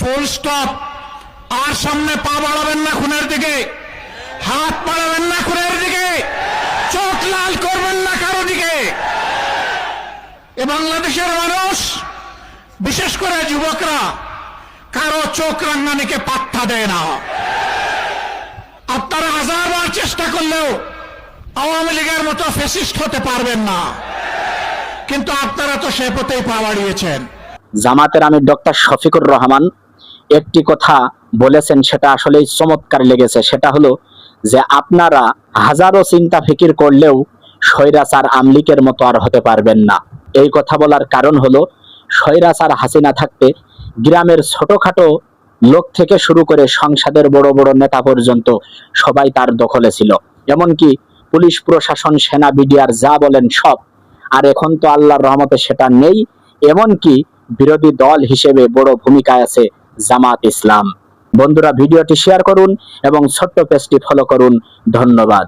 Full stop. আর সামনে পা বাড়াবেন না খুনের দিকে, হাত বাড়াবেন না খুনের দিকে, চোখ লাল করবেন না কারো দিকে। এ বাংলাদেশের মানুষ, বিশেষ করে যুবকরা, কারো চোখ রাঙানিকে পাত্তা দেয় না। আপনারা হাজারবার চেষ্টা করলেও আওয়ামী লীগের মতো ফ্যাসিস্ট হতে পারবেন না, কিন্তু আপনারা তো সে পথেই পা বাড়িয়েছেন। জামাতের আমির ডক্টর শফিকুর রহমান একটি কথা বলেছেন, সেটা আসলেই চমৎকার লেগেছে। সেটা হলো যে আপনারা হাজারো চিন্তা ফিকির করলেও স্বৈরাচার আমলিকের মতো আর হতে পারবেন না। এই কথা বলার কারণ হলো, স্বৈরাচার হাসিনা থাকতে গ্রামের ছোটখাটো লোক থেকে শুরু করে সংসদের বড় বড় নেতা পর্যন্ত সবাই তার দখলে ছিল, এমনকি পুলিশ প্রশাসন, সেনা, বিডিআর যা বলেন সব। আর এখন তো আল্লাহর রহমতে সেটা নেই। এমনকি বিরোধী দল হিসেবে বড় ভূমিকায় আছে জামাত ইসলাম। বন্ধুরা, ভিডিওটি শেয়ার করুন এবং ছোট্ট পেজটি ফলো করুন। ধন্যবাদ।